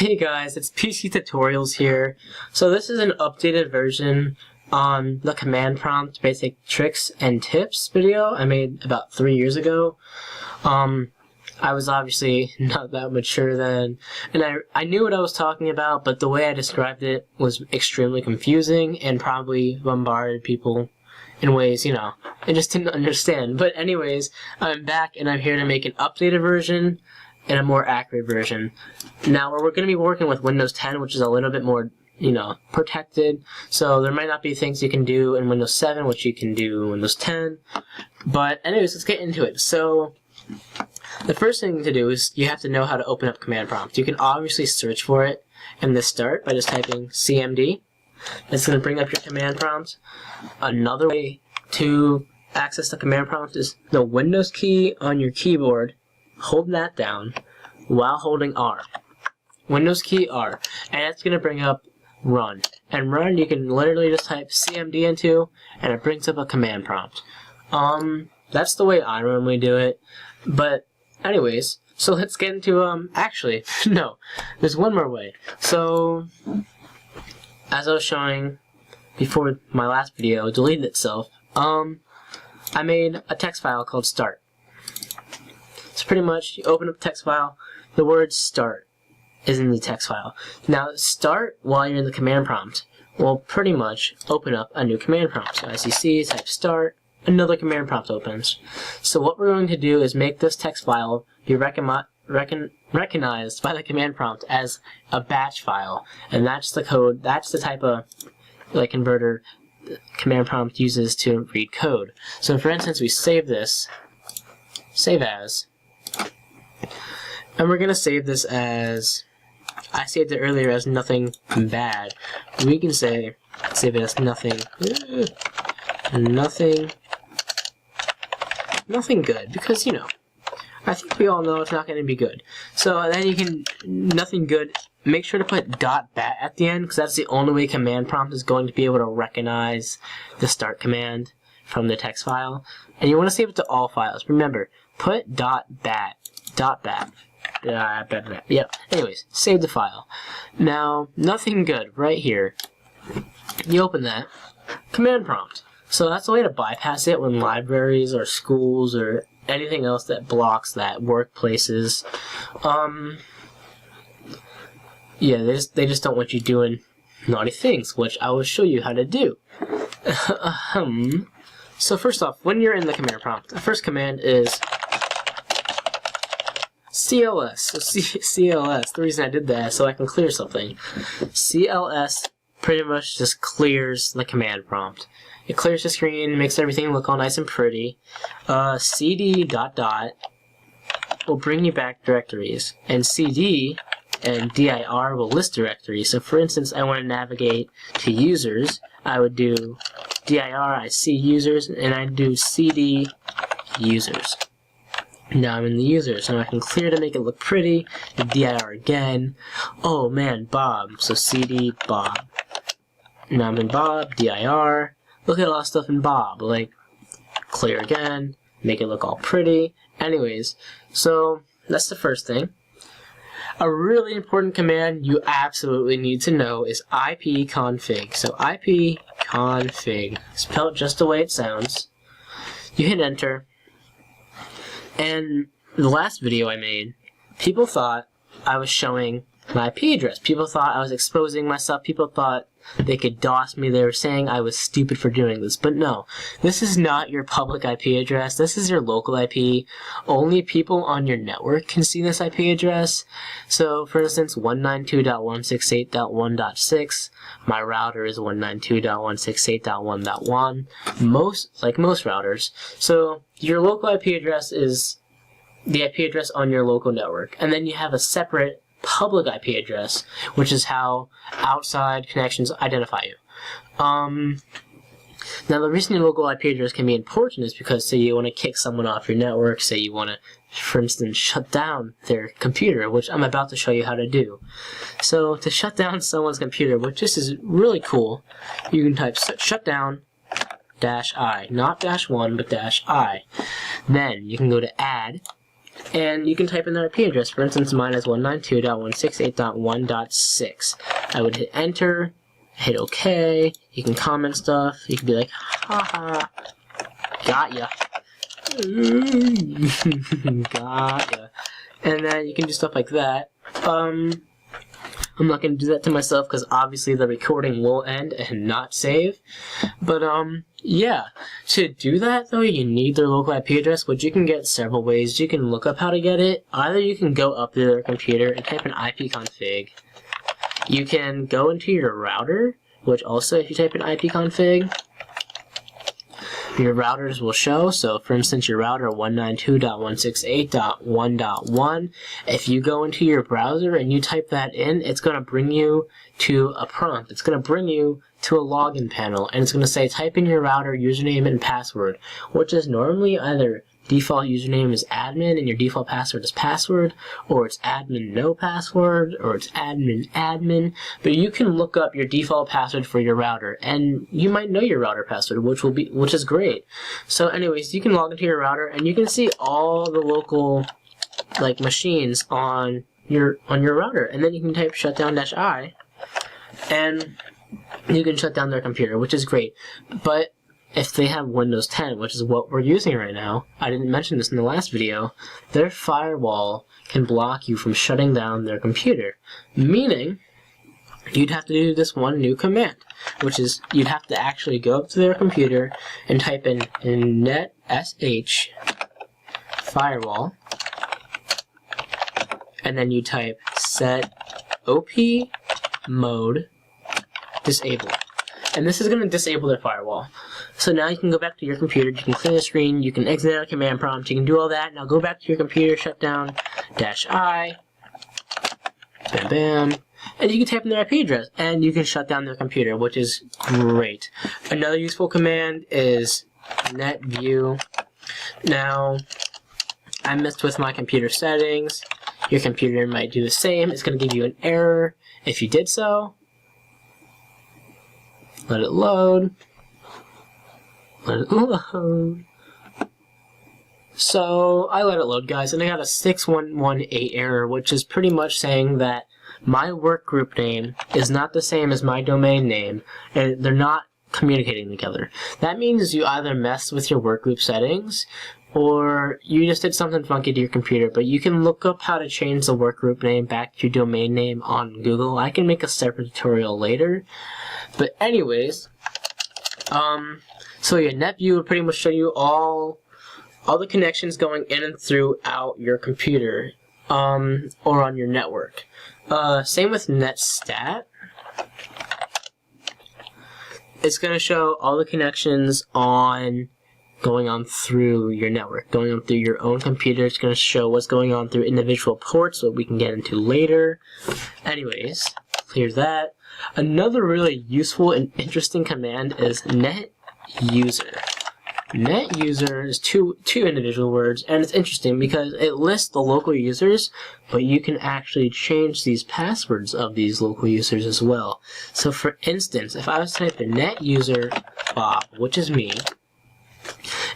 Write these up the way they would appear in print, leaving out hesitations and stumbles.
Hey guys, it's PC Tutorials here. So this is an updated version on the command prompt basic tricks and tips video I made about 3 years ago. I was obviously not that mature then, and I knew what I was talking about, but the way I described it was extremely confusing and probably bombarded people in ways, I just didn't understand. But anyways, I'm back and I'm here to make an updated version and a more accurate version. Now, we're going to be working with Windows 10, which is a little bit more, protected. So there might not be things you can do in Windows 7, which you can do in Windows 10. But anyways, let's get into it. So the first thing to do is you have to know how to open up command prompt. You can obviously search for it in the start by just typing CMD. It's going to bring up your command prompt. Another way to access the command prompt is the Windows key on your keyboard. Hold that down while holding R. Windows key R. And it's going to bring up run. And run you can literally just type CMD into and it brings up a command prompt. That's the way I normally do it. But anyways, so let's get into actually, no, there's one more way. So as I was showing before my last video deleted itself, I made a text file called start. So pretty much, you open up the text file, the word start is in the text file. Now, start while you're in the command prompt will pretty much open up a new command prompt. So as you see, type start, another command prompt opens. So what we're going to do is make this text file be recognized by the command prompt as a batch file. And that's the code, that's the type of converter the command prompt uses to read code. So for instance, we save this, save as, and we're going to save this as, I saved it earlier as nothing bad. We can save it as nothing good, because, I think we all know it's not going to be good. So then you can, nothing good, make sure to put .bat at the end, because that's the only way command prompt is going to be able to recognize the start command from the text file. And you want to save it to all files. Remember, put .bat. Yeah, anyways, save the file. Now, nothing good, right here. You open that, command prompt. So that's a way to bypass it when libraries or schools or anything else that blocks that, workplaces. Yeah, they just don't want you doing naughty things, which I will show you how to do. So first off, when you're in the command prompt, the first command is CLS. So CLS, the reason I did that is so I can clear something. CLS pretty much just clears the command prompt. It clears the screen, makes everything look all nice and pretty. CD ... will bring you back directories, and CD and dir will list directories. So for instance, I want to navigate to users, I would do dir, I see users, and I do CD users. Now I'm in the users, and I can clear to make it look pretty, and dir again. Oh man, Bob, so CD Bob. Now I'm in Bob, dir. Look at all that stuff in Bob, clear again, make it look all pretty. Anyways, so that's the first thing. A really important command you absolutely need to know is ipconfig. So ipconfig, spelled just the way it sounds. You hit enter, and the last video I made, people thought I was showing my IP address. People thought I was exposing myself. People thought they could DOS me. They were saying I was stupid for doing this. But no, this is not your public IP address. This is your local IP. Only people on your network can see this IP address. So, for instance, 192.168.1.6. My router is 192.168.1.1. Most routers. So, your local IP address is the IP address on your local network. And then you have a separate public IP address, which is how outside connections identify you. Now, the reason your local IP address can be important is because, say you want to kick someone off your network, say you want to, for instance, shut down their computer, which I'm about to show you how to do. So, to shut down someone's computer, which this is really cool, you can type shutdown -I, not -1, but -I. Then you can go to add, and you can type in the IP address. For instance, mine is 192.168.1.6. I would hit enter, hit OK. You can comment stuff. You can be like, haha, got ya. Got ya. And then you can do stuff like that. I'm not going to do that to myself because obviously the recording will end and not save. But, yeah. To do that, though, you need their local IP address, which you can get several ways. You can look up how to get it. Either you can go up to their computer and type in ipconfig. You can go into your router, which also, if you type in ipconfig, your routers will show. So, for instance, your router 192.168.1.1, if you go into your browser and you type that in, it's going to bring you to a prompt. It's going to bring you to a login panel, and it's going to say type in your router username and password, which is normally either default username is admin and your default password is password, or it's admin no password, or it's admin. But you can look up your default password for your router, and you might know your router password, which is great. So anyways, you can log into your router and you can see all the local machines on your router, and then you can type shutdown-i and you can shut down their computer, which is great. But if they have Windows 10, which is what we're using right now, I didn't mention this in the last video, their firewall can block you from shutting down their computer. Meaning, you'd have to do this one new command, which is you'd have to actually go up to their computer and type in netsh firewall, and then you type set op mode disable. And this is going to disable their firewall. So now you can go back to your computer, you can clear the screen, you can exit out of command prompt, you can do all that. Now go back to your computer, shutdown-i, bam bam, and you can type in their IP address, and you can shut down their computer, which is great. Another useful command is netview. Now, I messed with my computer settings. Your computer might do the same. It's going to give you an error if you did so. Let it load. Let it load. So I let it load, guys, and I got a 6118 error, which is pretty much saying that my workgroup name is not the same as my domain name, and they're not communicating together. That means you either messed with your workgroup settings, or you just did something funky to your computer. But you can look up how to change the workgroup name back to your domain name on Google. I can make a separate tutorial later. But anyways, so yeah, NetView would pretty much show you all the connections going in and throughout your computer, or on your network. Same with NetStat. It's going to show all the connections going on through your network, going on through your own computer. It's going to show what's going on through individual ports, what we can get into later. Anyways, clear that. Another really useful and interesting command is netuser. Netuser is two individual words, and it's interesting because it lists the local users, but you can actually change these passwords of these local users as well. So for instance, if I was to type in netuser Bob, which is me,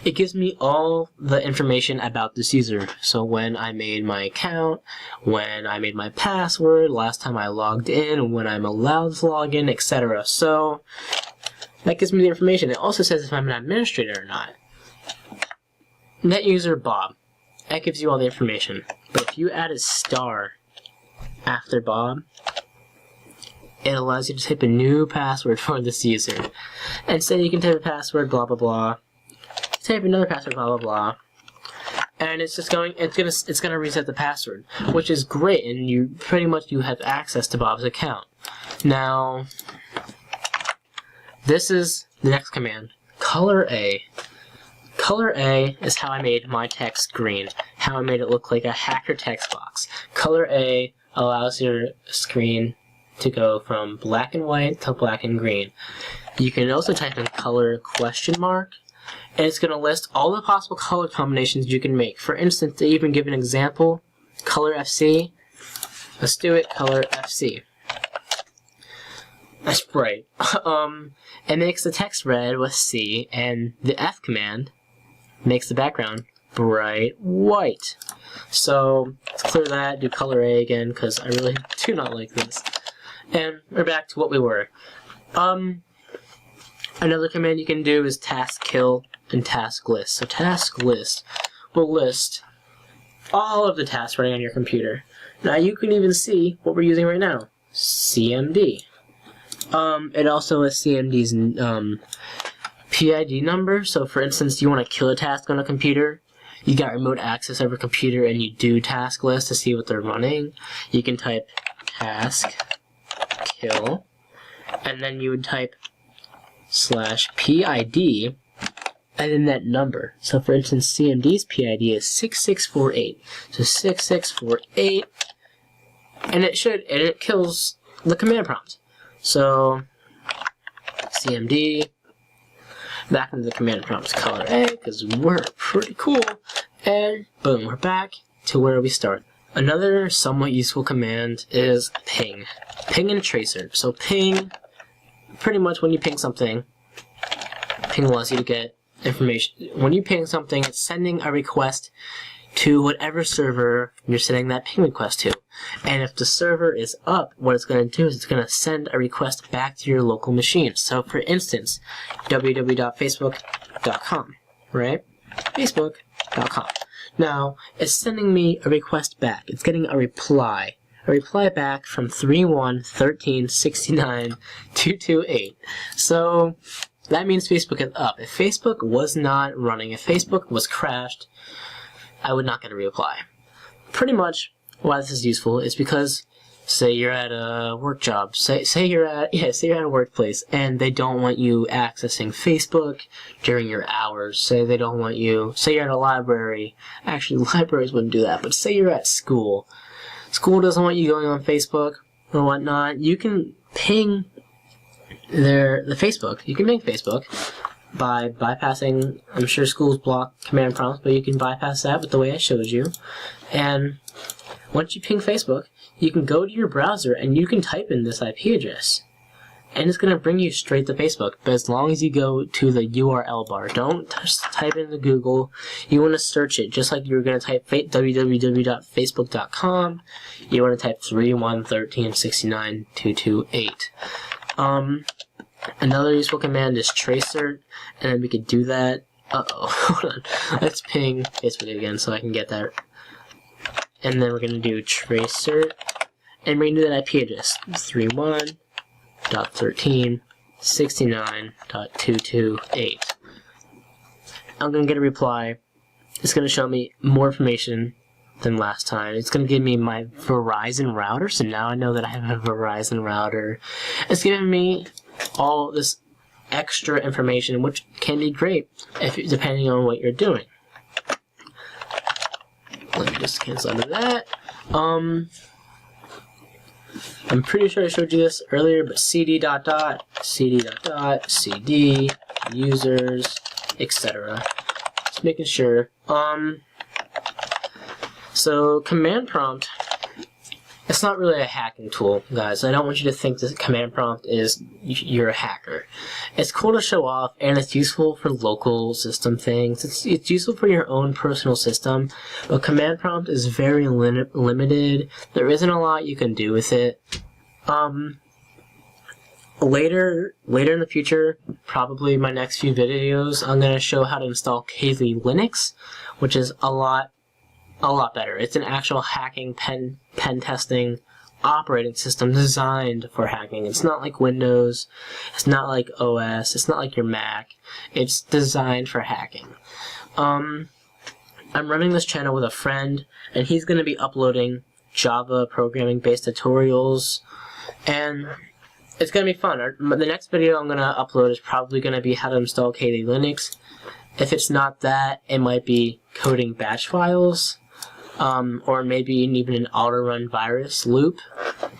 it gives me all the information about this user. So when I made my account, when I made my password, last time I logged in, when I'm allowed to log in, etc. So that gives me the information. It also says if I'm an administrator or not. Netuser Bob. That gives you all the information. But if you add a star after Bob, it allows you to type a new password for this user. And say you can type a password, blah blah blah. Type another password, blah blah blah, and it's gonna reset the password, which is great, and you have access to Bob's account. Now, this is the next command, color A. Color A is how I made my text green, how I made it look like a hacker text box. Color A allows your screen to go from black and white to black and green. You can also type in color question mark, and it's going to list all the possible color combinations you can make. For instance, they even give an example, color FC. Let's do it, color FC. That's bright. It makes the text red with C, and the F command makes the background bright white. So let's clear that, do color A again, because I really do not like this. And we're back to what we were. Another command you can do is task kill and task list. So task list will list all of the tasks running on your computer. Now you can even see what we're using right now, CMD. It also has CMD's PID number. So for instance, you want to kill a task on a computer, you got remote access over a computer and you do task list to see what they're running. You can type task kill, and then you would type /PID and then that number. So for instance, CMD's PID is 6648. So 6648, and it kills the command prompt. So CMD, back into the command prompt's color A, because we're pretty cool, and boom, we're back to where we started. Another somewhat useful command is ping. Ping and tracer. So ping, pretty much when you ping something, ping allows you to get information. When you ping something, it's sending a request to whatever server you're sending that ping request to. And if the server is up, what it's going to do is it's going to send a request back to your local machine. So for instance, www.facebook.com, right? Facebook.com. Now, it's sending me a request back. It's getting a reply back from 31.13.69.228. So that means Facebook is up. If Facebook was not running, if Facebook was crashed, I would not get a reply. Pretty much why this is useful is because, say you're at a work job, say you're at a workplace, and they don't want you accessing Facebook during your hours. Say they don't want you. Say you're at a library. Actually, libraries wouldn't do that. But say you're at school. School doesn't want you going on Facebook or whatnot. You can ping the Facebook. You can ping Facebook by bypassing, I'm sure schools block command prompts, but you can bypass that with the way I showed you. And once you ping Facebook, you can go to your browser and you can type in this IP address. And it's going to bring you straight to Facebook, but as long as you go to the URL bar. Don't just type into Google. You want to search it, just like you're going to type www.facebook.com. You want to type 31.13.69.228. Another useful command is tracer, and then we could do that. Hold on. Let's ping Facebook again so I can get that. And then we're going to do tracer, and we're going to do that IP address, 31.13.69.228. I'm going to get a reply. It's going to show me more information than last time. It's going to give me my Verizon router, so now I know that I have a Verizon router. It's giving me all this extra information, which can be great depending on what you're doing. Let me just cancel out of that. I'm pretty sure I showed you this earlier, but cd users, etc. Just making sure. So command prompt, it's not really a hacking tool, guys. I don't want you to think this command prompt is you're a hacker. It's cool to show off, and it's useful for local system things. It's useful for your own personal system, but command prompt is very limited. There isn't a lot you can do with it. Later in the future, probably my next few videos, I'm going to show how to install Kali Linux, which is a lot better. It's an actual hacking pen testing operating system designed for hacking. It's not like Windows, it's not like OS, it's not like your Mac. It's designed for hacking. I'm running this channel with a friend, and he's going to be uploading Java programming based tutorials, and it's going to be fun. The next video I'm going to upload is probably going to be how to install Kali Linux. If it's not that, it might be coding batch files. Or maybe even an auto-run virus loop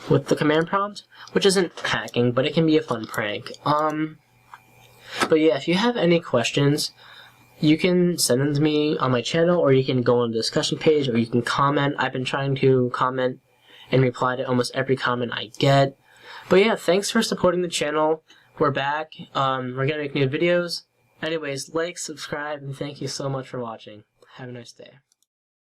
with the command prompt, which isn't hacking, but it can be a fun prank. But yeah, if you have any questions, you can send them to me on my channel, or you can go on the discussion page, or you can comment. I've been trying to comment and reply to almost every comment I get. But yeah, thanks for supporting the channel. We're back. We're gonna make new videos. Anyways, like, subscribe, and thank you so much for watching. Have a nice day.